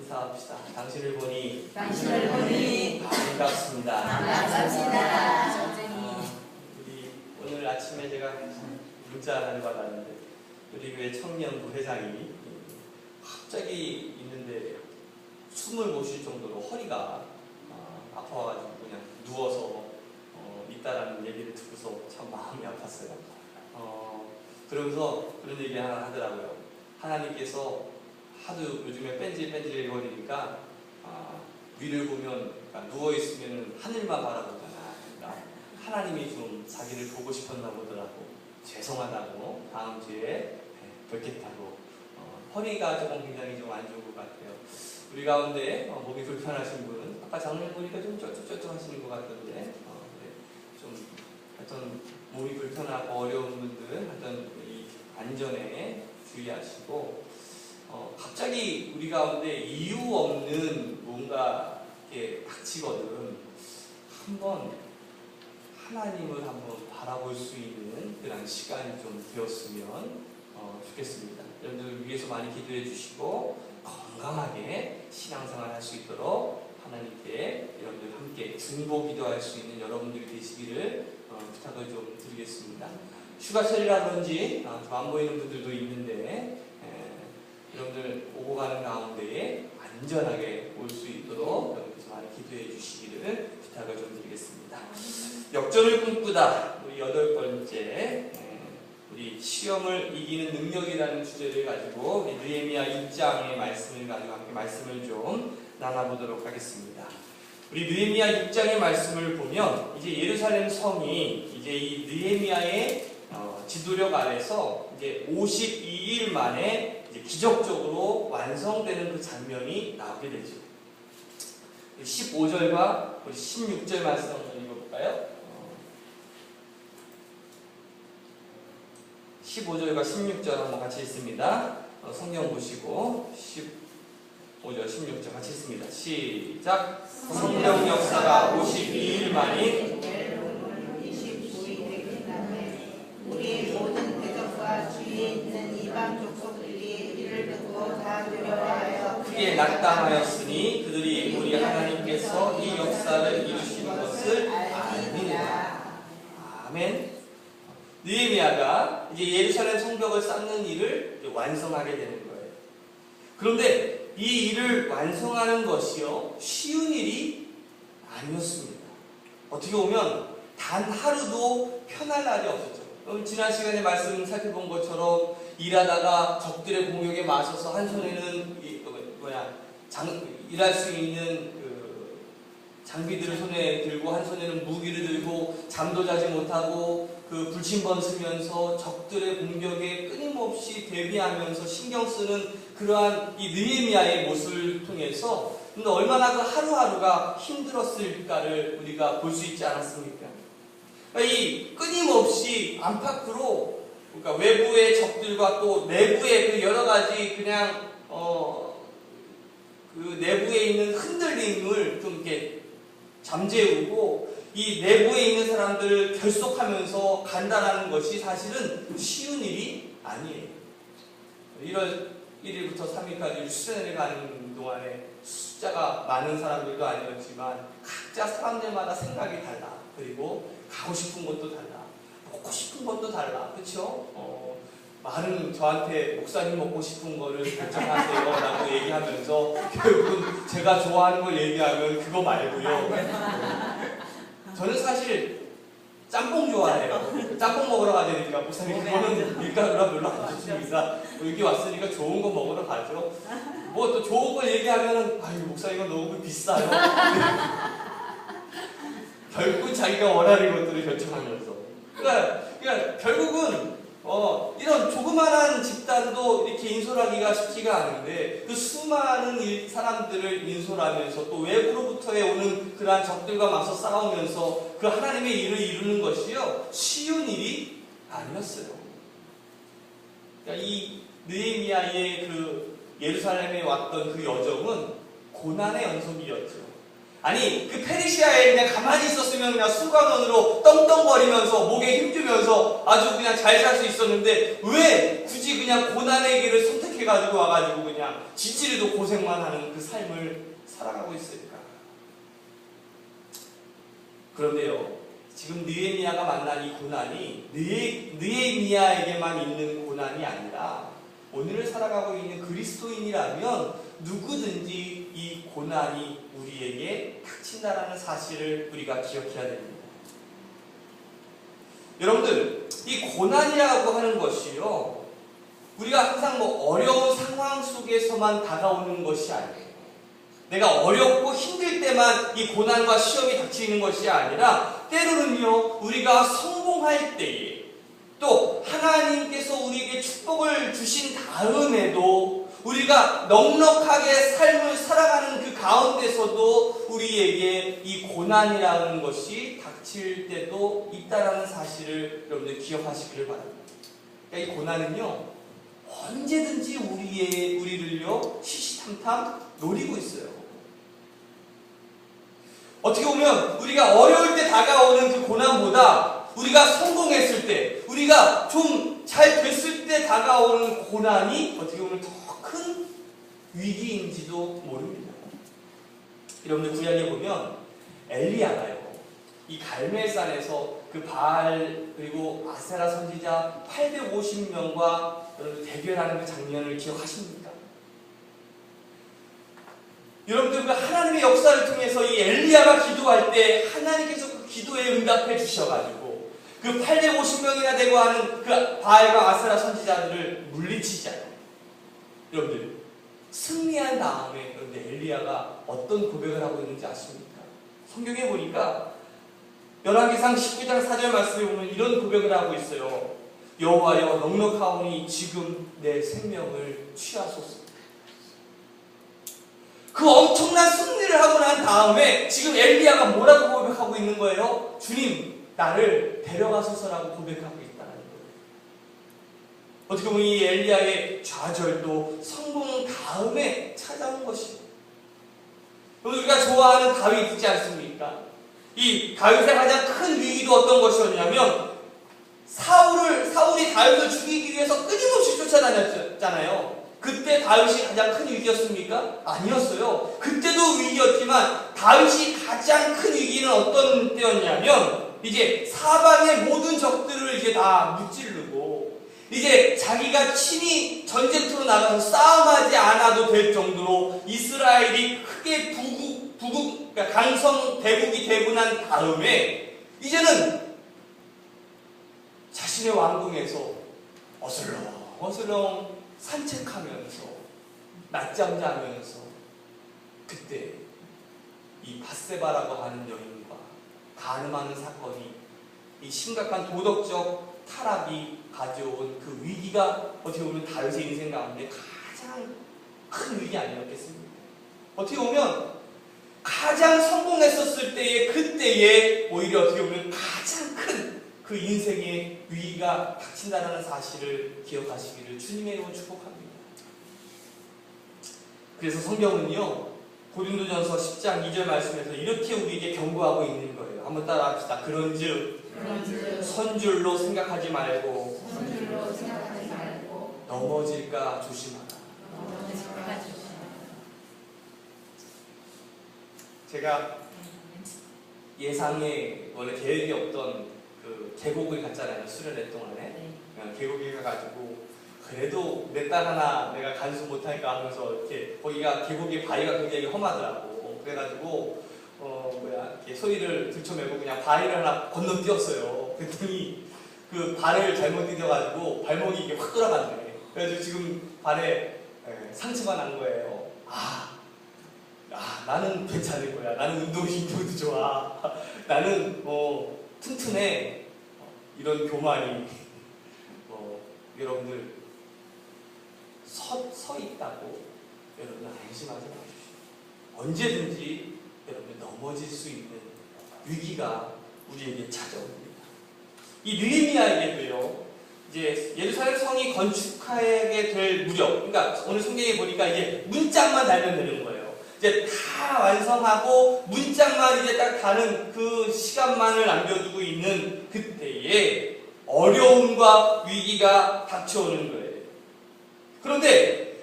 인사합시다. 당신을 보니 반갑습니다. 우리 오늘 아침에 제가 문자를 받았는데 우리 교회 청년부 회장이 갑자기 있는데 숨을 못 쉴 정도로 허리가 아파가지고 그냥 누워서 있다라는 얘기를 듣고서 참 마음이 아팠어요. 그러면서 그런 얘기 하나 하더라고요. 하나님께서 하도 요즘에 뺀질뺀질거리니까 위를 보면 그러니까 누워있으면 하늘만 바라보잖아. 그러니까 하나님이 좀 자기를 보고 싶었나 보더라고. 죄송하다고 다음 주에 뵙겠다고. 허리가 조금 굉장히 좀 안 좋은 것 같아요. 우리 가운데 몸이 불편하신 분은 아까 장면 보니까 좀 쩔쩔쩔쩔 하시는 것 같던데 네. 좀 하여튼 몸이 불편하고 어려운 분들 하여튼 이 안전에 주의하시고 갑자기 우리 가운데 이유 없는 뭔가 이렇게 닥치거든 한번 하나님을 한번 바라볼 수 있는 그런 시간이 좀 되었으면 좋겠습니다. 여러분들 위해서 많이 기도해 주시고 건강하게 신앙생활 할 수 있도록 하나님께 여러분들 함께 중보 기도할 수 있는 여러분들이 되시기를 부탁을 좀 드리겠습니다. 휴가철이라 그런지 좀 안 보이는 분들도 있는데 여러분들 오고 가는 가운데에 안전하게 올 수 있도록 여러분께서 많이 기도해 주시기를 부탁을 좀 드리겠습니다. 역전을 꿈꾸다 우리 8번째 우리 시험을 이기는 능력이라는 주제를 가지고 느헤미야 6장의 말씀을 가지고 함께 말씀을 좀 나눠보도록 하겠습니다. 우리 느헤미야 6장의 말씀을 보면 이제 예루살렘 성이 이제 이 느헤미야의 지도력 아래서 이제 52일 만에 이제 기적적으로 완성되는 그 장면이 나오게 되죠. 15절과 우리 16절 말씀 한번 읽어볼까요? 15절과 16절 한번 같이 읽습니다. 성경 보시고 15절, 16절 같이 읽습니다. 시작! 성령 역사가 52일 만인 우리 모든 대적과 주위에 있는 이방 족속들이 이를 듣고 다 두려워하여 크게 낙담하였으니 그들이 우리 하나님께서 이 역사를 이루시는 것을 아니라. 아멘. 느헤미야가 이제 예루살렘 성벽을 쌓는 일을 완성하게 되는 거예요. 그런데 이 일을 완성하는 것이요 쉬운 일이 아니었습니다. 어떻게 보면 단 하루도 편할 날이 없었죠. 지난 시간에 말씀 살펴본 것처럼 일하다가 적들의 공격에 맞서서 한 손에는 일할 수 있는 그 장비들을 손에 들고 한 손에는 무기를 들고 잠도 자지 못하고 그 불침번 쓰면서 적들의 공격에 끊임없이 대비하면서 신경 쓰는 그러한 이 느헤미야의 모습을 통해서 얼마나 그 하루하루가 힘들었을까를 우리가 볼 수 있지 않았습니까? 이 끊임없이 안팎으로 그러니까 외부의 적들과 또 내부의 그 여러 가지 그냥 그 내부에 있는 흔들림을 좀 이렇게 잠재우고 이 내부에 있는 사람들을 결속하면서 간다라는 것이 사실은 쉬운 일이 아니에요. 1월 1일부터 3일까지 수련회를 가는 동안에 숫자가 많은 사람들도 아니었지만 각자 사람들마다 생각이 달라. 그리고 가고 싶은 것도 달라. 먹고 싶은 것도 달라. 그렇죠? 말은 저한테 목사님 먹고 싶은 거를 결정하세요 라고 얘기하면서 결국은 제가 좋아하는 걸 얘기하면 그거 말고요. 저는 사실 짬뽕 좋아해요. 짬뽕 먹으러 가야 되니까 목사님 그거는 밀가루라 별로 안 좋습니다. 여기 왔으니까 좋은 거 먹으러 가죠. 뭐 또 좋은 걸 얘기하면 아유 목사님 이거 너무 비싸요. 결국은 자기가 원하는 것들을 결정하면서 그러니까 결국은 이런 조그마한 집단도 이렇게 인솔하기가 쉽지가 않은데 그 수많은 사람들을 인솔하면서 또 외부로부터의 오는 그러한 적들과 맞서 싸우면서 그 하나님의 일을 이루는 것이요 쉬운 일이 아니었어요. 그러니까 이 느헤미야의 그 예루살렘에 왔던 그 여정은 고난의 연속이었죠. 아니 그 페르시아에 그냥 가만히 있었으면 그냥 수관원으로 떵떵거리면서 목에 힘주면서 아주 그냥 잘 살 수 있었는데 왜 굳이 그냥 고난의 길을 선택해 해가지고 와가지고 그냥 지지리도 고생만 하는 그 삶을 살아가고 있을까? 그런데요, 지금 느헤미야가 만난 이 고난이 느헤미야에게만 있는 고난이 아니라 오늘을 살아가고 있는 그리스도인이라면 누구든지 이 고난이 우리에게 닥친다라는 사실을 우리가 기억해야 됩니다. 여러분들, 이 고난이라고 하는 것이요, 우리가 항상 어려운 상황 속에서만 다가오는 것이 아니에요. 내가 어렵고 힘들 때만 이 고난과 시험이 닥치는 것이 아니라 때로는요, 우리가 성공할 때에 또 하나님께서 우리에게 축복을 주신 다음에도 우리가 넉넉하게 삶을 살아가는 그 가운데서도 우리에게 이 고난이라는 것이 닥칠 때도 있다라는 사실을 여러분들 기억하시기를 바랍니다. 그러니까 이 고난은요, 언제든지 우리를요 시시탐탐 노리고 있어요. 어떻게 보면 우리가 어려울 때 다가오는 그 고난보다 우리가 성공했을 때, 우리가 좀 잘 됐을 때 다가오는 고난이 어떻게 보면 더 큰 위기인지도 모릅니다. 여러분들 구약에 보면 엘리야가요, 이 갈멜산에서 그 바알 그리고 아세라 선지자 850명과 대결하는 그 장면을 기억하십니까? 여러분들 그 하나님의 역사를 통해서 이 엘리야가 기도할 때 하나님께서 그 기도에 응답해 주셔가지고 그 850명이나 되고 하는 그 바알과 아세라 선지자들을 물리치잖아요. 여러분들 승리한 다음에 그런데 엘리야가 어떤 고백을 하고 있는지 아십니까? 성경에 보니까 열왕기상 19장 4절 말씀에 보면 이런 고백을 하고 있어요. 여호와여, 넉넉하오니 지금 내 생명을 취하소서. 그 엄청난 승리를 하고 난 다음에 지금 엘리야가 뭐라고 고백하고 있는 거예요? 주님, 나를 데려가소서라고 고백하고 있다는 거예요. 어떻게 보면 이 엘리야의 좌절도 성공 다음에 찾아온 것이고, 우리가 좋아하는 다윗 있지 않습니까? 이 다윗의 가장 큰 위기도 어떤 것이었냐면 사울이 다윗을 죽이기 위해서 끊임없이 쫓아다녔잖아요. 그때 다윗이 가장 큰 위기였습니까? 아니었어요. 그때도 위기였지만 다윗이 가장 큰 위기는 어떤 때였냐면 이제 사방의 모든 적들을 이제 다 무찌르고 이제 자기가 친히 전쟁터로 나가서 싸움하지 않아도 될 정도로 이스라엘이 크게 그러니까 강성대국이 되고 난 다음에 이제는 자신의 왕궁에서 어슬렁 산책하면서 낮잠 자면서 그때 이 밧세바라고 하는 여인과 간음하는 사건이 이 심각한 도덕적 타락이 가져온 그 위기가 어떻게 보면 다윗의 인생 가운데 가장 큰 위기 아니었겠습니까? 어떻게 보면 가장 성공했었을 때에 그때에 오히려 어떻게 보면 가장 큰 그 인생의 위기가 닥친다는 사실을 기억하시기를 주님의 이름으로 축복합니다. 그래서 성경은요, 고린도전서 10장 2절 말씀에서 이렇게 우리에게 경고하고 있는 거예요. 한번 따라합시다. 그런즉 선줄로 생각하지 말고 넘어질까 조심하라. 제가 예상에 원래 계획이 없던 그 계곡을 갔잖아요. 수련회 동안에. 계곡에 가가지고 그래도 내 딸 하나 내가 간수 못할까 하면서 이렇게 거기가 계곡의 바위가 굉장히 험하더라고. 그래가지고 이렇게 소리를 들쳐매고 그냥 바위를 하나 건너뛰었어요. 그랬더니 그 발을 잘못 디뎌가지고 발목이 이게 확 돌아갔네. 그래가지고 지금 발에 상처가 난 거예요. 나는 괜찮을 거야. 나는 운동도 좋아. 나는 튼튼해. 이런 교만이 여러분들 서 있다고 여러분 안심하지 마십시오. 언제든지 여러분 넘어질 수 있는 위기가 우리에게 찾아옵니다. 이 느헤미야에게도요, 이제 예루살렘 성이 건축하게 될 무렵, 그러니까 오늘 성경에 보니까 이제 문짝만 달면 되는 거예요. 이제 다 완성하고 문짝만 이제 딱 다는 그 시간만을 남겨두고 있는 그때에 어려움과 위기가 닥쳐오는 거예요. 그런데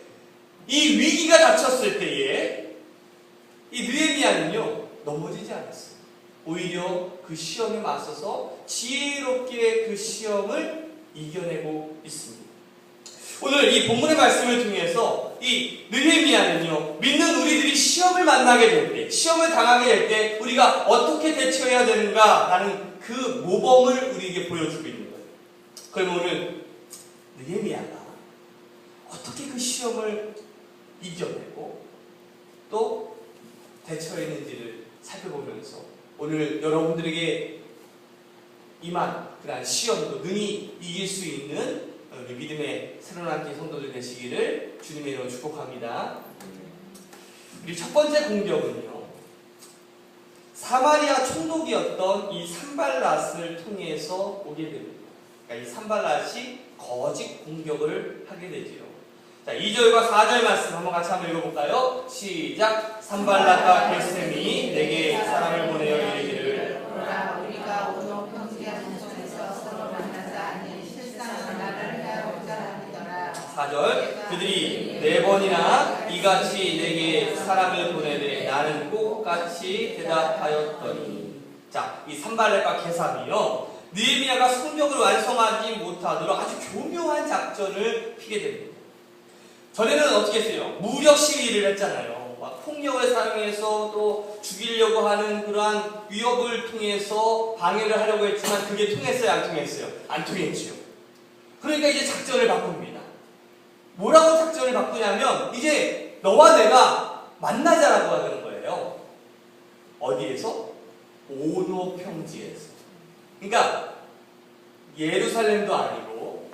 이 위기가 닥쳤을 때에 이 느헤미야는요 넘어지지 않았어요. 오히려 그 시험에 맞서서 지혜롭게 그 시험을 이겨내고 있습니다. 오늘 이 본문의 말씀을 통해서 이 느헤미야는요 믿는 우리들이 시험을 만나게 될 때, 시험을 당하게 될 때 우리가 어떻게 대처해야 되는가라는 그 모범을 우리에게 보여주고 있는 거예요. 그럼 오늘 느헤미야가 어떻게 그 시험을 이겨내고 또 대처했는지를 살펴보면서 오늘 여러분들에게 임한 그러한 시험도 능히 이길 수 있는 우리 믿음의 새로운 한끼 성도들 되시기를 주님의 이름으로 축복합니다. 우리 첫 번째 공격은요, 사마리아 총독이었던 이 산발랏을 통해서 오게 됩니다. 그러니까 이 산발랏이 거짓 공격을 하게 되지요. 자, 2절과 4절 말씀 한번 읽어볼까요? 시작. 산발랏과 게셈이 내게 사람을 보내어 이르기를 우리가 오노 평지한 동에서 서로 만나자 아니 실상 나를 해하고자 하니더라. 4절. 그들이 4번이나 이같이 내게 사람을 보내되 나는 똑같이 대답하였더니. 자, 이 산발랏과 게셈이요 느헤미야가 성벽을 완성하지 못하도록 아주 교묘한 작전을 피게 됩니다. 전에는 어떻게 했어요? 무력 시위를 했잖아요. 막 폭력을 사용해서 또 죽이려고 하는 그러한 위협을 통해서 방해를 하려고 했지만 그게 통했어요? 안 통했어요? 안 통했죠. 그러니까 이제 작전을 바꿉니다. 뭐라고 작전을 바꾸냐면 이제 너와 내가 만나자라고 하는 거예요. 어디에서? 오노 평지에서. 그러니까 예루살렘도 아니고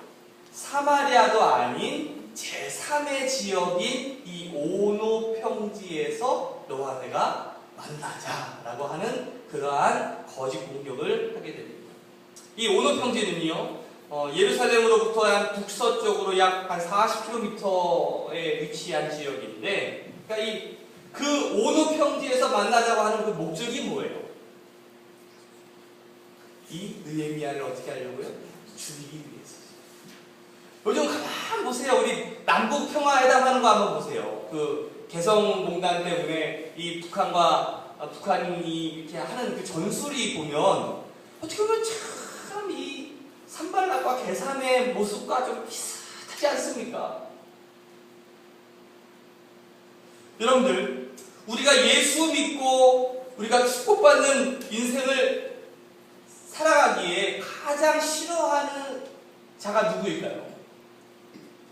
사마리아도 아닌 제3의 지역인 이 오노 평지에서 너와 내가 만나자라고 하는 그러한 거짓 공격을 하게 됩니다. 이 오노 평지는요, 예루살렘으로부터 한 북서쪽으로 약 한 40km에 위치한 지역인데, 그러니까 그 오노 평지에서 만나자고 하는 그 목적이 뭐예요? 이 느헤미야를 어떻게 하려고요? 죽이기 위해서. 요즘 가만 보세요. 우리 남북 평화회담 하는 거 한번 보세요. 그 개성공단 때문에 이 북한이 이렇게 하는 그 전술이 보면 어떻게 보면 참 이 산발랏과 게셈의 모습과 좀 비슷하지 않습니까? 여러분들, 우리가 예수 믿고 우리가 축복받는 인생을 살아가기에 가장 싫어하는 자가 누구일까요?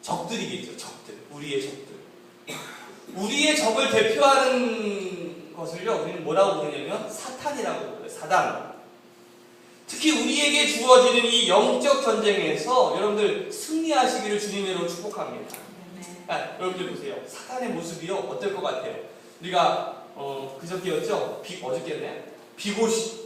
적들이겠죠. 적들. 우리의 적들. 우리의 적을 대표하는 것을요 우리는 뭐라고 부르냐면 사탄이라고 불러요. 사단. 특히 우리에게 주어지는 이 영적 전쟁에서 여러분들 승리하시기를 주님으로 축복합니다. 그러니까 여러분들 보세요. 사탄의 모습이요 어떨 것 같아요? 우리가 그저께였죠? 어저께네?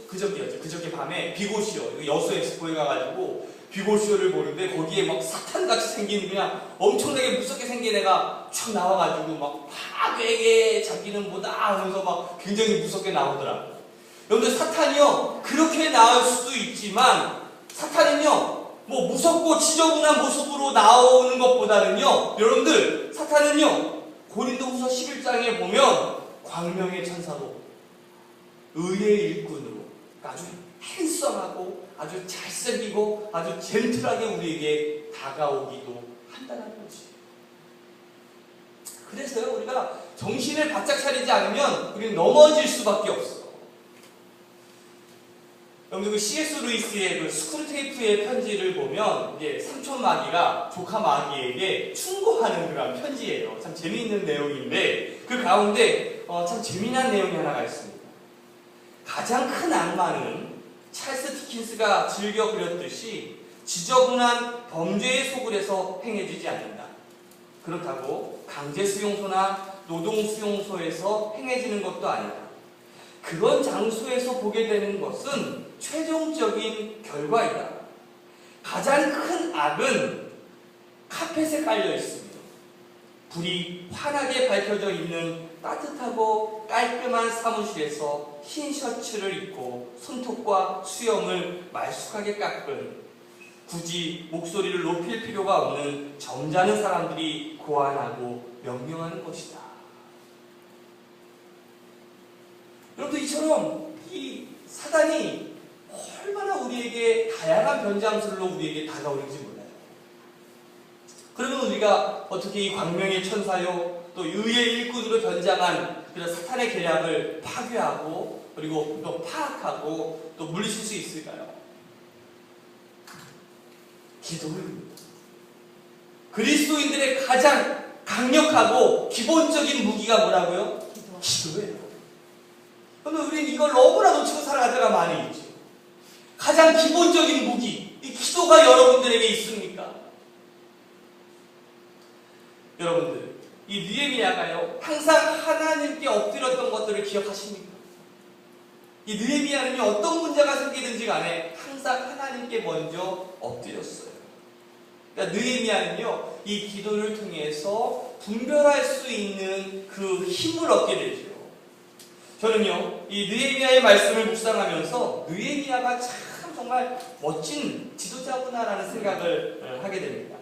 그저께였죠. 그저께 밤에 비고시요. 여수 엑스포에 가가지고 비고시오를 보는데 거기에 막 사탄같이 생긴 그냥 엄청나게 무섭게 생긴 애가 촥 나와가지고 막 파괴에 자기는 뭐다 하면서 막 굉장히 무섭게 나오더라고요. 여러분들 사탄이요 그렇게 나올 수도 있지만 사탄은요 뭐 무섭고 지저분한 모습으로 나오는 것보다는요 여러분들 사탄은요 고린도후서 11장에 보면 광명의 천사로 의의 일꾼으로 아주 핸섬하고 아주 잘생기고 아주 젠틀하게 우리에게 다가오기도 한다는 거지. 그래서요 우리가 정신을 바짝 차리지 않으면 우리는 넘어질 수밖에 없어. 여러분들 그 C.S. 루이스의 그 스크루테이프의 편지를 보면 이제 삼촌 마귀가 조카 마귀에게 충고하는 그런 편지예요. 참 재미있는 내용인데 그 가운데 참 재미난 내용이 하나가 있습니다. 가장 큰 악마는 찰스 디킨스가 즐겨 그렸듯이 지저분한 범죄의 소굴에서 행해지지 않는다. 그렇다고 강제수용소나 노동수용소에서 행해지는 것도 아니다. 그런 장소에서 보게 되는 것은 최종적인 결과이다. 가장 큰 악은 카펫에 깔려 있습니다. 불이 환하게 밝혀져 있는 따뜻하고 깔끔한 사무실에서 흰 셔츠를 입고 손톱과 수염을 말쑥하게 깎은 굳이 목소리를 높일 필요가 없는 점잖은 사람들이 고안하고 명령하는 것이다. 여러분들 이처럼 이 사단이 얼마나 우리에게 다양한 변장술로 우리에게 다가오는지 몰라요. 그러면 우리가 어떻게 이 광명의 천사요 또 의의 일꾼으로 변장한 그런 사탄의 계략을 파괴하고 그리고 또 파악하고 또 물리칠 수 있을까요? 기도입니다. 그리스도인들의 가장 강력하고 기본적인 무기가 뭐라고요? 기도예요. 그러면 우리는 이걸 너무나 놓치고 살아갈 때가 많이 있죠. 가장 기본적인 무기, 이 기도가 여러분들에게 있습니까? 여러분들, 이 느헤미야가요 항상 하나님께 엎드렸던 것들을 기억하십니까? 이 느헤미야는요 어떤 문제가 생기든지 간에 항상 하나님께 먼저 엎드렸어요. 그러니까 느헤미야는요 이 기도를 통해서 분별할 수 있는 그 힘을 얻게 되죠. 저는요 이 느헤미야의 말씀을 묵상하면서 느헤미야가 참 정말 멋진 지도자구나라는 생각을 하게 됩니다.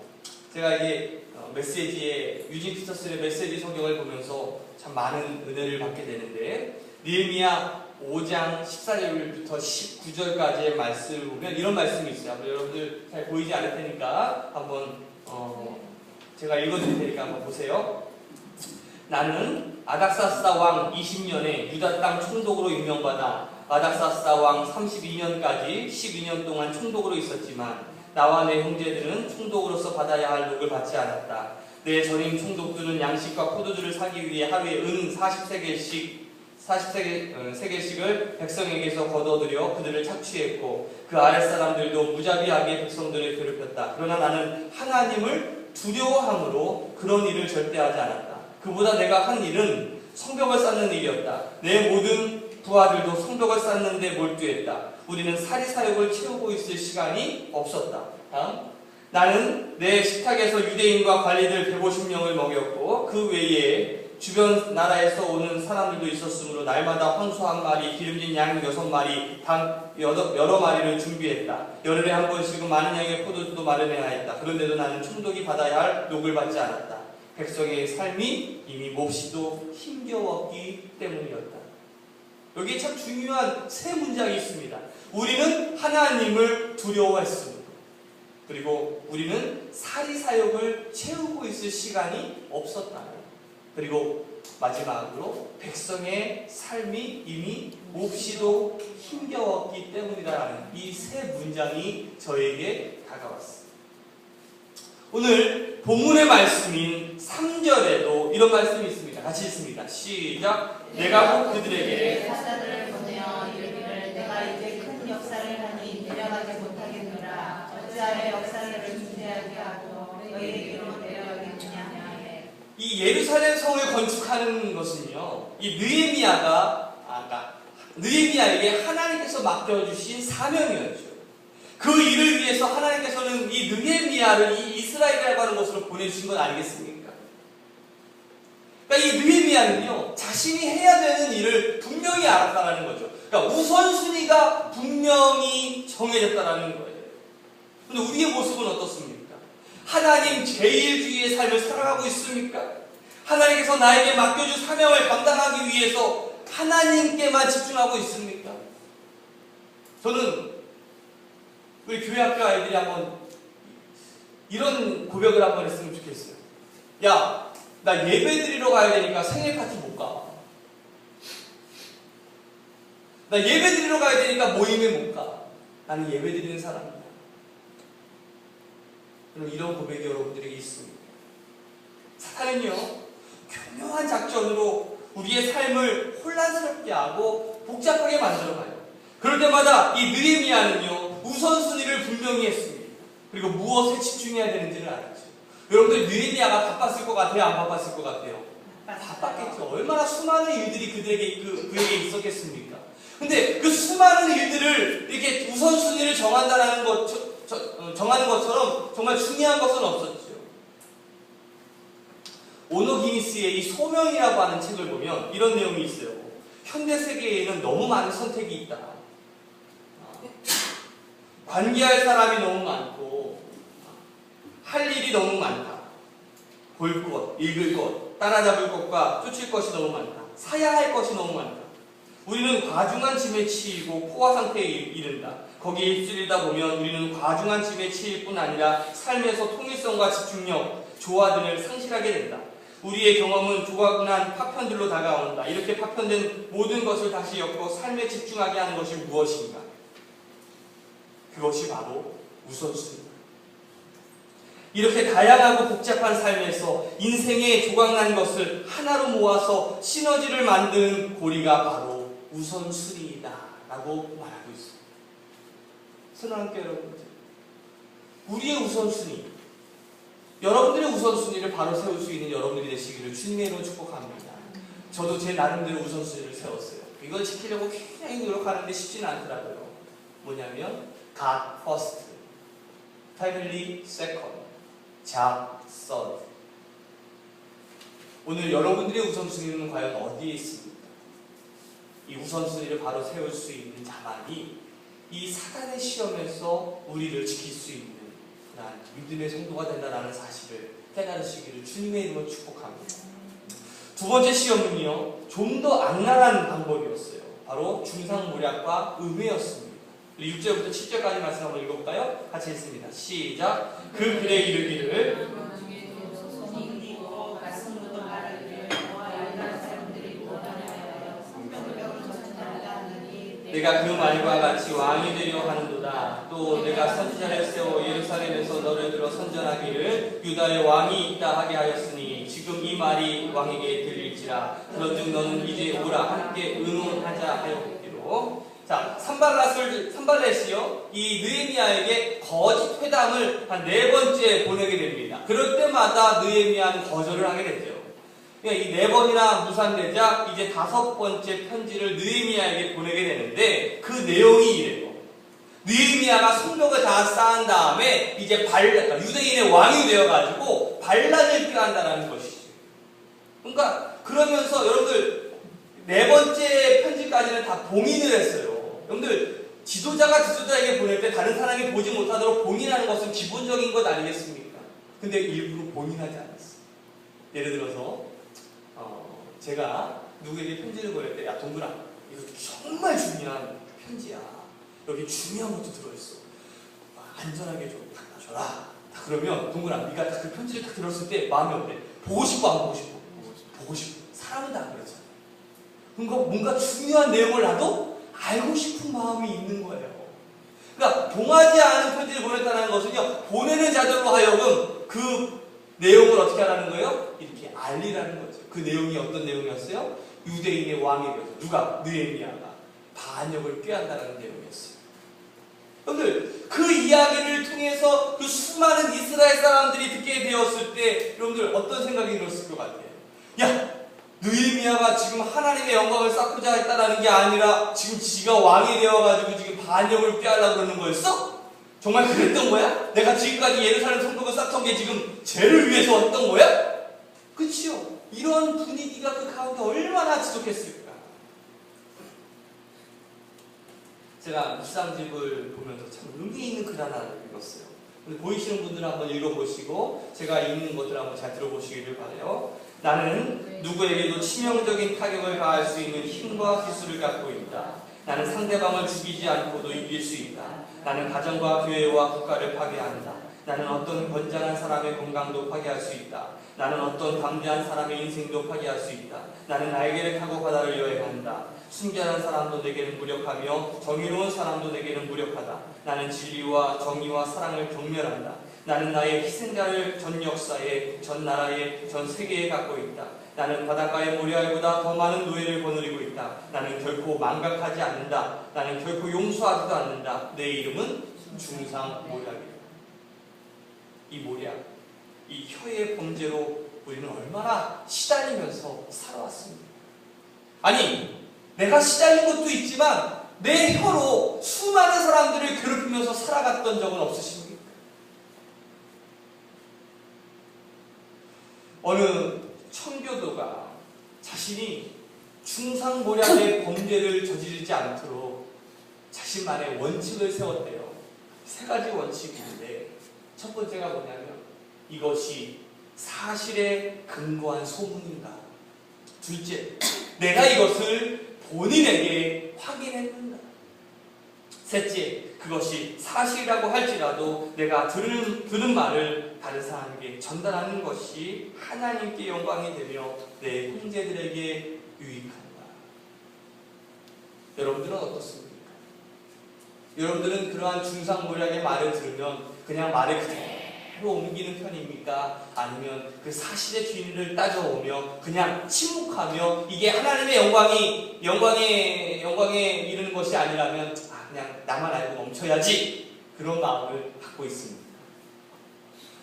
제가 이게 메시지에 유진 피터슨의 메시지 성경을 보면서 참 많은 은혜를 받게 되는데 느헤미야 5장 14절부터 19절까지의 말씀을 보면 이런 말씀이 있어요. 한번 여러분들 잘 보이지 않을 테니까 한번 제가 읽어드릴 테니까 한번 보세요. 나는 아닥사스다 왕 20년에 유다 땅 총독으로 임명받아 아닥사스다 왕 32년까지 12년 동안 총독으로 있었지만 나와 내 형제들은 총독으로서 받아야 할 녹을 받지 않았다. 내 전임 총독들은 양식과 포도주를 사기 위해 하루에 은 40세겔씩을 백성에게서 거둬들여 그들을 착취했고 그 아랫사람들도 무자비하게 백성들을 괴롭혔다. 그러나 나는 하나님을 두려워함으로 그런 일을 절대 하지 않았다. 그보다 내가 한 일은 성벽을 쌓는 일이었다. 내 모든 부하들도 성벽을 쌓는 데 몰두했다. 우리는 사리사욕을 채우고 있을 시간이 없었다. 다음. 나는 내 식탁에서 유대인과 관리들 150명을 먹였고 그 외에 주변 나라에서 오는 사람들도 있었으므로 날마다 황소 한 마리, 기름진 양 6마리, 닭 여러 마리를 준비했다. 열흘에 한 번씩은 많은 양의 포도주도 마련해야 했다. 그런데도 나는 총독이 받아야 할 녹을 받지 않았다. 백성의 삶이 이미 몹시도 힘겨웠기 때문이었다. 여기에 참 중요한 세 문장이 있습니다. 우리는 하나님을 두려워했습니다. 그리고 우리는 사리사욕을 채우고 있을 시간이 없었다. 그리고 마지막으로 백성의 삶이 이미 몹시도 힘겨웠기 때문이다라는 이 세 문장이 저에게 다가왔습니다. 오늘 본문의 말씀인 3절에도 이런 말씀이 있습니다. 같이 읽습니다. 시작. 내가 곧 그들에게 사자들을 보내어 이르기를 내가 이제 큰 역사를 하니 내려가지 못하겠노라. 어찌하여 역사를 중대하게 하고 너희에게로 내려가겠느냐. 이 예루살렘 성을 건축하는 것은요, 이 느헤미야에게 하나님께서 맡겨주신 사명이었죠. 그 일을 위해서 하나님께서는 이 느헤미야를 이 이스라엘이라고 하는 곳으로 보내주신 건 아니겠습니까? 그러니까 이 느헤미야는요, 자신이 해야 되는 일을 분명히 알았다는 거죠. 그러니까 우선순위가 분명히 정해졌다는 거예요. 근데 우리의 모습은 어떻습니까? 하나님 제일주의의 삶을 살아가고 있습니까? 하나님께서 나에게 맡겨준 사명을 감당하기 위해서 하나님께만 집중하고 있습니까? 저는 우리 교회 학교 아이들이 한번 이런 고백을 한번 했으면 좋겠어요. 야, 나 예배 드리러 가야 되니까 생일 파티 못 가. 나 예배 드리러 가야 되니까 모임에 못 가. 나는 예배 드리는 사람이야. 이런 고백이 여러분들에게 있습니다. 사탄은요, 교묘한 작전으로 우리의 삶을 혼란스럽게 하고 복잡하게 만들어가요. 그럴 때마다 이 느헤미야는요, 우선순위를 분명히 했습니다. 그리고 무엇에 집중해야 되는지를 알았죠. 여러분들 느헤미야가 바빴을 것 같아요? 안 바빴을 것 같아요? 바빴겠죠. 얼마나 수많은 일들이 그에게 있었겠습니까? 근데 그 수많은 일들을 이렇게 우선순위를 정하는 것처럼 정말 중요한 것은 없었죠. 오노 기니스의 이 소명이라고 하는 책을 보면 이런 내용이 있어요. 현대 세계에는 너무 많은 선택이 있다. 관계할 사람이 너무 많고 할 일이 너무 많다. 볼 것, 읽을 것, 따라잡을 것과 쫓을 것이 너무 많다. 사야 할 것이 너무 많다. 우리는 과중한 짐에 치이고 포화 상태에 이른다. 거기에 휩쓸리다 보면 우리는 과중한 짐에 치일 뿐 아니라 삶에서 통일성과 집중력, 조화들을 상실하게 된다. 우리의 경험은 조각난 파편들로 다가온다. 이렇게 파편된 모든 것을 다시 엮고 삶에 집중하게 하는 것이 무엇인가? 그것이 바로 우선순위다. 이렇게 다양하고 복잡한 삶에서 인생의 조각난 것을 하나로 모아서 시너지를 만드는 고리가 바로 우선순위이다 라고 말하고 있습니다. 사랑하는 여러분들, 우리의 우선순위, 여러분들의 우선순위를 바로 세울 수 있는 여러분들이 되시기를 주님의 이름으로 축복합니다. 저도 제 나름대로 우선순위를 세웠어요. 이걸 지키려고 굉장히 노력하는데 쉽지는 않더라고요. 뭐냐면 God first, family second, job third. 오늘 여러분들의 우선순위는 과연 어디에 있습니까? 이 우선순위를 바로 세울 수 있는 자만이 이 사단의 시험에서 우리를 지킬 수 있는 그런 믿음의 성도가 된다는 사실을 깨달으시기를 주님의 이름으로 축복합니다. 두 번째 시험은요, 좀 더 악랄한 방법이었어요. 바로 중상모략과 음해였습니다. 6절부터 7절까지 말씀 한번 읽어볼까요? 같이 읽습니다. 시작. 그 글에 이르기를 내가 그 말과 같이 왕이 되려 하는도다. 또 내가 선지자를 세워 예루살렘에서 너를 들어 선전하기를 유다의 왕이 있다 하게 하였으니 지금 이 말이 왕에게 들릴지라. 그런즉 너는 이제 오라 함께 의논하자 하였기로. 자, 산발렛이요, 이 느헤미야에게 거짓 회담을 한 4번째 보내게 됩니다. 그럴 때마다 느헤미야는 거절을 하게 됐죠. 그러니까 이 4번이나 무산되자 이제 5번째 편지를 느헤미야에게 보내게 되는데 그 내용이 이래요. 느헤미야가 성벽을 다 쌓은 다음에 이제 유대인의 왕이 되어가지고 반란을 꾀한다는 것이죠. 그러니까 그러면서 여러분들 4번째 편지까지는 다 봉인을 했어요. 여러분들 지도자에게 보낼 때 다른 사람이 보지 못하도록 봉인하는 것은 기본적인 것 아니겠습니까? 근데 일부러 봉인하지 않았어요. 예를 들어서 제가 누구에게 편지를 보낼 때, 야 동근아, 이거 정말 중요한 편지야. 여기 중요한 것도 들어있어. 안전하게 좀 갖다 줘라. 그러면 동근아, 네가 그 편지를 딱 들었을 때 마음이 어때? 보고 싶어 안 보고 싶어? 보고 싶어. 사람은 다 그렇잖아. 그러니까 뭔가 중요한 내용을 나도 알고 싶은 마음이 있는 거예요. 그러니까 동하지 않은 편지를 보냈다는 것은요, 보내는 자들로 하여금 그 내용을 어떻게 하라는 거예요? 이렇게 알리라는 거죠. 그 내용이 어떤 내용이었어요? 유대인의 왕에 대해서 누가? 느헤미야가 반역을 꾀한다는 내용이었어요. 여러분들, 그 이야기를 통해서 그 수많은 이스라엘 사람들이 듣게 되었을 때 여러분들 어떤 생각이 들었을 것 같아요? 야, 느헤미야가 지금 하나님의 영광을 쌓고자 했다라는 게 아니라 지금 지가 왕이 되어가지고 지금 반역을 꾀하려고 그러는 거였어? 정말 그랬던 거야? 내가 지금까지 예루살렘 성벽을 쌓던 게 지금 죄를 위해서 왔던 거야? 그치요? 이런 분위기가 그 가운데 얼마나 지속했을까? 제가 묵상집을 보면서 참 의미 있는 글 하나를 읽었어요. 근데 보이시는 분들은 한번 읽어보시고 제가 읽는 것들 한번 잘 들어보시기를 바라요. 나는 누구에게도 치명적인 타격을 가할 수 있는 힘과 기술을 갖고 있다. 나는 상대방을 죽이지 않고도 이길 수 있다. 나는 가정과 교회와 국가를 파괴한다. 나는 어떤 건장한 사람의 건강도 파괴할 수 있다. 나는 어떤 담대한 사람의 인생도 파괴할 수 있다. 나는 날개를 타고 바다를 여행한다. 순결한 사람도 내게는 무력하며 정의로운 사람도 내게는 무력하다. 나는 진리와 정의와 사랑을 경멸한다. 나는 나의 희생자를 전 역사에, 전 나라에, 전 세계에 갖고 있다. 나는 바닷가의 모래알보다 더 많은 노예를 거느리고 있다. 나는 결코 망각하지 않는다. 나는 결코 용서하지도 않는다. 내 이름은 중상모략이다. 이 모략, 이 혀의 범죄로 우리는 얼마나 시달리면서 살아왔습니다. 아니, 내가 시달린 것도 있지만 내 혀로 수많은 사람들을 괴롭히면서 살아갔던 적은 없으십니까? 어느 청교도가 자신이 중상모략의 범죄를 저지르지 않도록 자신만의 원칙을 세웠대요. 3가지 원칙이 있는데 첫 번째가 뭐냐면 이것이 사실에 근거한 소문인가? 둘째, 내가 이것을 본인에게 확인했는가? 셋째, 그것이 사실이라고 할지라도 내가 들은 말을 다른 사람에게 전달하는 것이 하나님께 영광이 되며 내 형제들에게 유익한가? 여러분들은 어떻습니까? 여러분들은 그러한 중상모략의 말을 들으면 그냥 말을 그대로 옮기는 편입니까? 아니면 그 사실의 진위를 따져오며 그냥 침묵하며 이게 하나님의 영광에 이르는 것이 아니라면 그냥 나만 알고 멈춰야지, 그런 마음을 갖고 있습니다.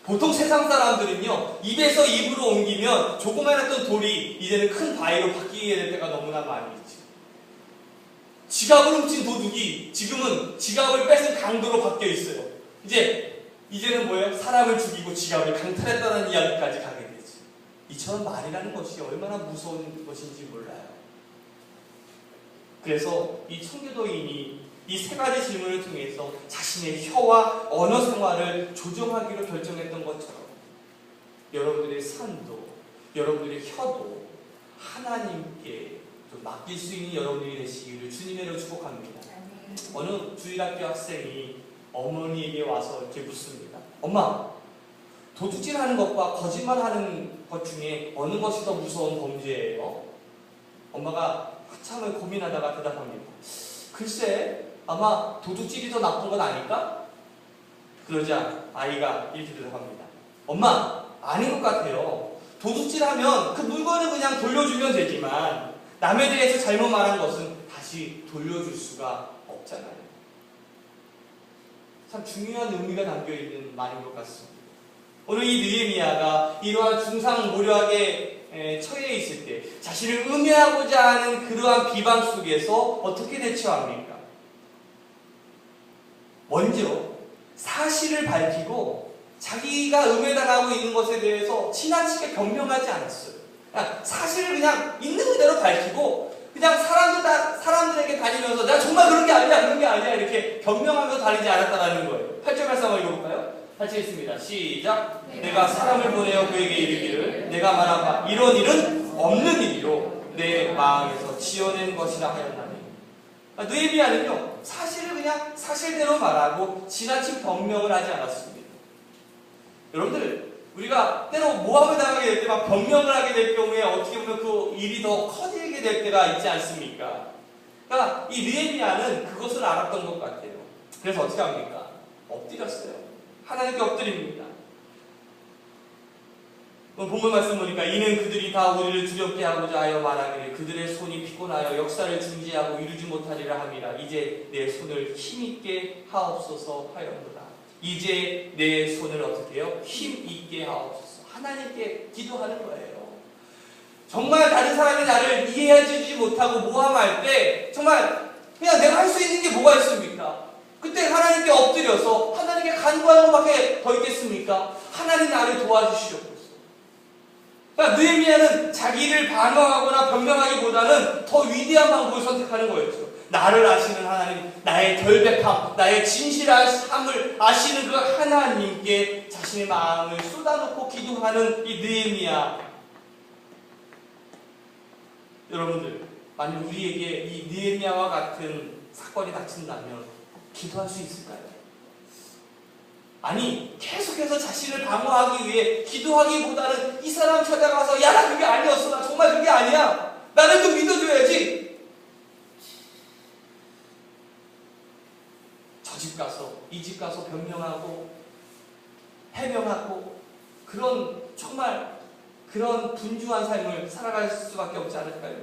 보통 세상 사람들은요, 입에서 입으로 옮기면 조그만했던 돌이 이제는 큰 바위로 바뀌게 될 때가 너무나 많이 있죠. 지갑을 훔친 도둑이 지금은 지갑을 뺏은 강도로 바뀌어 있어요. 이제는 뭐예요? 사람을 죽이고 지갑을 강탈했다는 이야기까지 가게 되죠. 이처럼 말이라는 것이 얼마나 무서운 것인지 몰라요. 그래서 이 청교도인이 이 세 가지 질문을 통해서 자신의 혀와 언어 생활을 조정하기로 결정했던 것처럼 여러분들의 삶도, 여러분들의 혀도 하나님께 좀 맡길 수 있는 여러분들이 되시기를 주님으로 축복합니다. 어느 주일학교 학생이 어머니에게 와서 이렇게 묻습니다. 엄마, 도둑질하는 것과 거짓말하는 것 중에 어느 것이 더 무서운 범죄예요? 엄마가 한참을 고민하다가 대답합니다. 글쎄, 아마 도둑질이 더 나쁜 건 아닐까? 그러자 아이가 이렇게 대답합니다. 엄마, 아닌 것 같아요. 도둑질하면 그 물건을 그냥 돌려주면 되지만 남에 대해서 잘못 말한 것은 다시 돌려줄 수가 없잖아요. 참 중요한 의미가 담겨있는 말인 것 같습니다. 오늘 이 느헤미야가 이러한 중상모략에 처해 있을 때 자신을 음해하고자 하는 그러한 비방 속에서 어떻게 대처합니까? 먼저 사실을 밝히고 자기가 음해당하고 있는 것에 대해서 지나치게 변명하지 않았어요. 사실을 그냥 있는 그대로 밝히고 그냥 사람들에게 다니면서 내가 정말 그런 게 아니야 이렇게 변명하면서 다니지 않았다는 거예요. 8절 말씀 한번 읽어볼까요? 같이 읽습니다. 시작. 내가 사람을 보내어 그에게 이르기를 내가 말하바 이런 일은 없는 일이요 내 마음에서 지어낸 것이라 하였나니. 느헤미야는요, 사실을 그냥 사실대로 말하고 지나친 변명을 하지 않았습니다. 여러분들, 우리가 때로 모함을 당하게 될 때 막 변명을 하게 될 경우에 어떻게 보면 그 일이 더 커지게 될 때가 있지 않습니까? 그러니까 이 느헤미야는 그것을 알았던 것 같아요. 그래서 어떻게 합니까? 엎드렸어요. 하나님께 엎드립니다. 본문 말씀 보니까 이는 그들이 다 우리를 두렵게 하고자 하여 말하기를 그들의 손이 피곤하여 역사를 중지하고 이루지 못하리라 함이라. 이제 내 손을 힘있게 하옵소서 하였노라. 이제 내 손을 어떻게 해요? 힘있게 하옵소서. 하나님께 기도하는 거예요. 정말 다른 사람이 나를 이해해주지 못하고 모함할 때 정말 그냥 내가 할 수 있는 게 뭐가 있습니까? 그때 하나님께 엎드려서 하나님께 간구하는 것밖에 더 있겠습니까? 하나님 나를 도와주시옵소서. 그러니까 느헤미야는 자기를 반항하거나 변명하기보다는 더 위대한 방법을 선택하는 거였죠. 나를 아시는 하나님, 나의 결백함, 나의 진실함을 아시는 그 하나님께 자신의 마음을 쏟아놓고 기도하는 이 느헤미야. 여러분들, 만약 우리에게 이 느헤미야와 같은 사건이 닥친다면 기도할 수 있을까요? 아니, 계속해서 자신을 방어하기 위해 기도하기보다는 이 사람 찾아가서 야, 나 그게 아니었어. 나 정말 그게 아니야. 나를 좀 믿어줘야지. 저 집 가서 이 집 가서 변명하고 해명하고 정말 그런 분주한 삶을 살아갈 수밖에 없지 않을까요?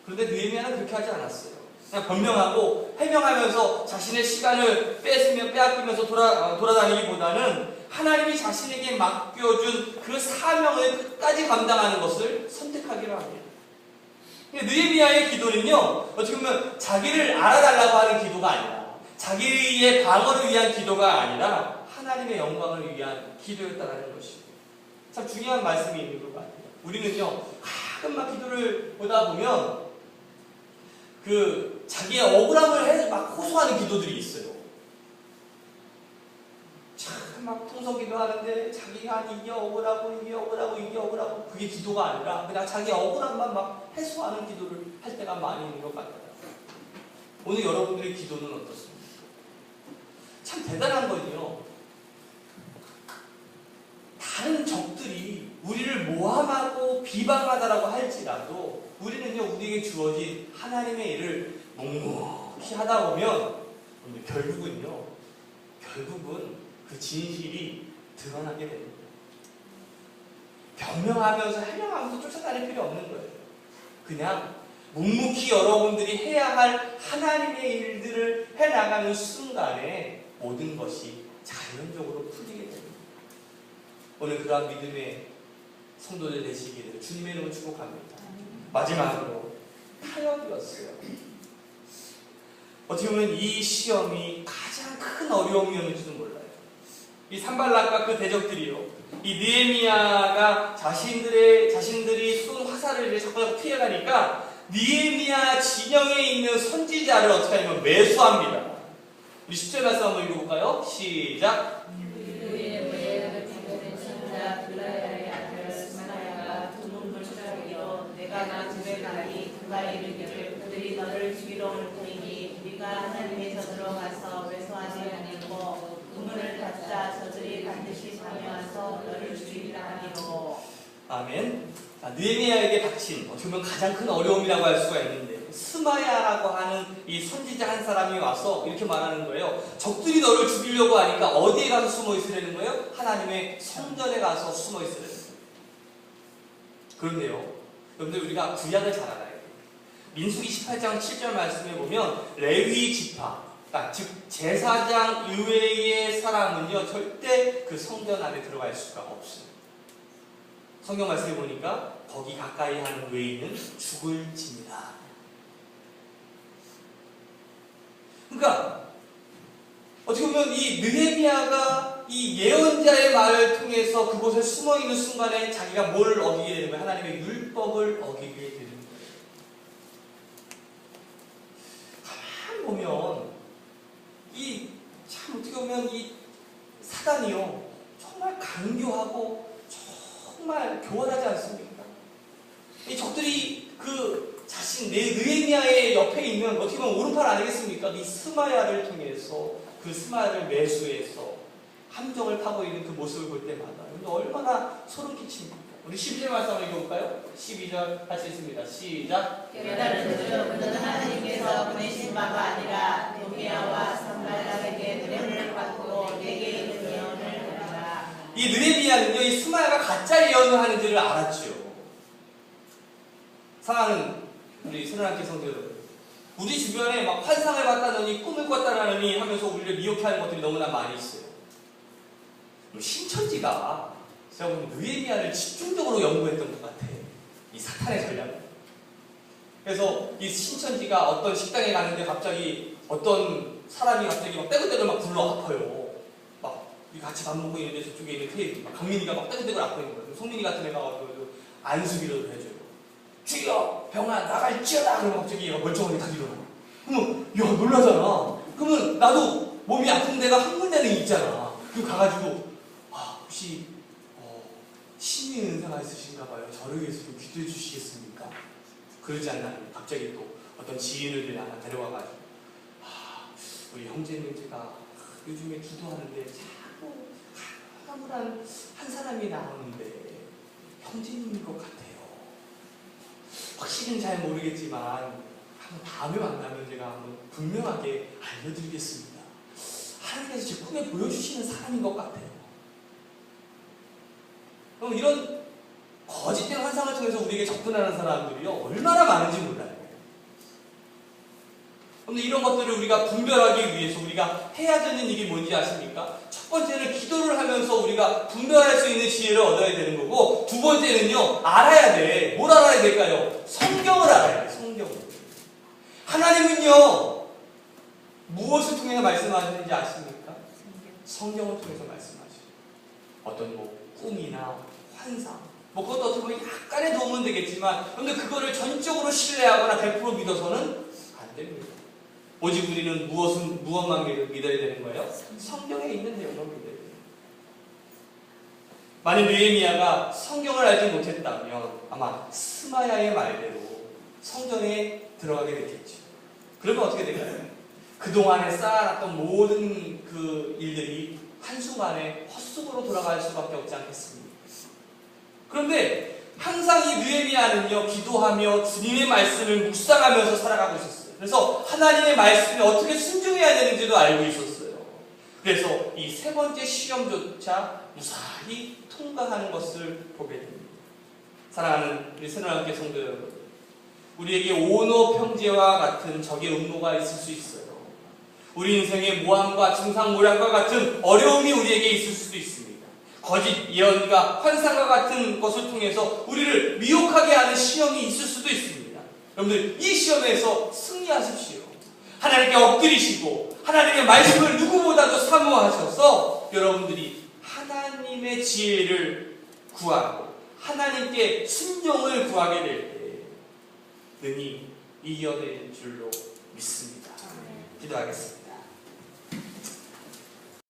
그런데 느헤미야는 그렇게 하지 않았어요. 그냥 변명하고 해명하면서 자신의 시간을 빼앗기면서 돌아다니기보다는 하나님이 자신에게 맡겨준 그 사명을 끝까지 감당하는 것을 선택하기로 합니다. 느헤미야의 기도는요, 어떻게 보면 자기를 알아달라고 하는 기도가 아니라 자기의 방어를 위한 기도가 아니라 하나님의 영광을 위한 기도였다는 것이고, 참 중요한 말씀이 있는 것 같아요. 우리는요, 가끔 막 기도를 보다 보면 자기의 억울함을 막 호소하는 기도들이 있어요. 참 막 통성기도 하는데 자기가 이게 억울하고 이게 억울하고 이게 억울하고 그게 기도가 아니라 그냥 자기 억울함만 막 해소하는 기도를 할 때가 많이 있는 것 같아요. 오늘 여러분들의 기도는 어떻습니까? 참 대단한 건요. 다른 적들이 우리를 모함하고 비방하다라고 할지라도 우리는요, 우리에게 주어진 하나님의 일을 묵묵히 하다 보면 결국은 그 진실이 드러나게 됩니다. 변명하면서 해명하면서 쫓아다닐 필요 없는 거예요. 그냥 묵묵히 여러분들이 해야 할 하나님의 일들을 해나가는 순간에 모든 것이 자연적으로 풀리게 됩니다. 오늘 그러한 믿음의 성도들 되시기를 주님의 이름으로 축복합니다. 마지막으로 타협이었어요. 어떻게 보면 이 시험이 가장 큰 어려움이었는지도 몰라요. 이 산발락과 그 대적들이요, 이 느헤미야가 자신들이 쏜 화살을 이제 자꾸 피해가니까 느헤미야 진영에 있는 선지자를 어떻게 하냐면 매수합니다. 우리 10절 말씀 한번 읽어볼까요? 시작. 내가 집에 가니 그가 이르기를 그들이 너를 죽이러 올 터이니 우리가 하나님에서 들어가서 외소하지 아니고 문을 닫자 저들이 반드시 밤에와서 너를 죽이리라 하니로. 아멘. 느헤미야에게 닥친 어떻게 보면 가장 큰 어려움이라고 할 수가 있는데, 스마야라고 하는 이 선지자 한 사람이 와서 이렇게 말하는 거예요. 적들이 너를 죽이려고 하니까 어디에 가서 숨어 있으려는 거예요? 하나님의 성전에 가서 숨어 있으려는 거예요. 그런데요, 여러분들 우리가 구약을 잘 알아야 돼요. 민수기 18장 7절 말씀에 보면 레위 지파, 즉 제사장 이외의 사람은요 절대 그 성전 안에 들어갈 수가 없어요. 성경 말씀에 보니까 거기 가까이 하는 외인은 죽을 지니라. 그러니까 어떻게 보면 이 느헤미야가 이 예언자의 말을 통해서 그곳에 숨어 있는 순간에 자기가 뭘 어기게 되는 거예요? 하나님의 율법을 어기게 되는 거예요. 가만 보면 이 참 어떻게 보면 이 사단이요 정말 강교하고 정말 교활하지 않습니까? 이 적들이 그 자신 느헤미야의 옆에 있는 어떻게 보면 오른팔 아니겠습니까? 이 스마야를 통해서 그 스마야를 매수해서 함정을 파고 있는 그 모습을 볼 때마다 얼마나 소름 끼칩니까? 우리 12절 말씀 한번 읽어볼까요? 12절 할 수 있습니다. 시작. 깨달은즉 그는 하나님께서 보내신 바가 아니라 도비야와 산발락에게 노래를 받고 내게 있는 예언을 들으라. 이 느헤미야는요, 이 스마야가 가짜 예언을 하는지를 알았죠. 사랑하는 우리 손하나님께 성도 여러분, 우리 주변에 막 환상을 봤다느니 꿈을 꿨다느니 하면서 우리를 미혹하는 것들이 너무나 많이 있어요. 신천지가 제가 보면 느헤미야를 집중적으로 연구했던 것 같아. 이 사탄의 전략을. 그래서 이 신천지가 어떤 식당에 가는데 갑자기 어떤 사람이 갑자기 막 떼굴떼굴 막 굴러 아파요. 막 같이 밥 먹고 있는데 저쪽에 있는 테이블, 막 강민이가 막 떼굴떼굴 아파 있는 거예요. 송민이 같은 애가 와서 안수기를 해줘요. 죽여! 병아 나갈지어다! 그러면 갑자기 얘가 멀쩡하게 다 일어나. 그러면 야 놀라잖아. 그러면 나도 몸이 아픈 데가 한 군데는 있잖아. 그럼 가가지고 혹시 신의 은사가 있으신가 봐요. 저를 위해서 좀 기도해 주시겠습니까? 그러지 않나요? 갑자기 또 어떤 지인을 하나 데려와가지고 우리 형제님 제가 요즘에 기도하는데 자꾸 가물한 한 사람이 나오는데 형제님인 것 같아요. 확실히는 잘 모르겠지만 한번 다음에 만나면 제가 한번 분명하게 알려드리겠습니다. 하나님께서 제 꿈에 보여주시는 사람인 것 같아요. 그럼 이런 거짓된 환상을 통해서 우리에게 접근하는 사람들이요 얼마나 많은지 몰라요. 그런데 이런 것들을 우리가 분별하기 위해서 우리가 해야 되는 일이 뭔지 아십니까? 첫 번째는 기도를 하면서 우리가 분별할 수 있는 지혜를 얻어야 되는 거고, 두 번째는요 알아야 돼. 뭘 알아야 될까요? 성경을 알아야 돼. 성경을. 하나님은요 무엇을 통해서 말씀하시는지 아십니까? 성경을 통해서 말씀하시죠. 어떤 꿈이나 환상, 그것도 어떻게 보면 약간의 도움은 되겠지만, 그런데 그거를 전적으로 신뢰하거나 100% 믿어서는 안 됩니다. 오직 우리는 무엇만 믿어야 되는 거예요? 성경에 있는 내용을 믿어야 돼요. 만약 느헤미야가 성경을 알지 못했다면 아마 스마야의 말대로 성전에 들어가게 됐겠죠. 그러면 어떻게 될까요? 그동안에 쌓아놨던 모든 그 일들이 한순간에 헛수고로 돌아갈 수밖에 없지 않겠습니까? 그런데 항상 이 느헤미야는요, 기도하며 주님의 말씀을 묵상하면서 살아가고 있었어요. 그래서 하나님의 말씀에 어떻게 순종해야 되는지도 알고 있었어요. 그래서 이 세 번째 시험조차 무사히 통과하는 것을 보게 됩니다. 사랑하는 우리 새로운교회 성도 여러분, 우리에게 오너 평제와 같은 적의 음모가 있을 수 있어요. 우리 인생의 모함과 증상모략과 같은 어려움이 우리에게 있을 수도 있습니다. 거짓 예언과 환상과 같은 것을 통해서 우리를 미혹하게 하는 시험이 있을 수도 있습니다. 여러분들, 이 시험에서 승리하십시오. 하나님께 엎드리시고 하나님의 말씀을 누구보다도 사모하셔서 여러분들이 하나님의 지혜를 구하고 하나님께 순종을 구하게 될 때 능히 이겨낼 줄로 믿습니다. 기도하겠습니다.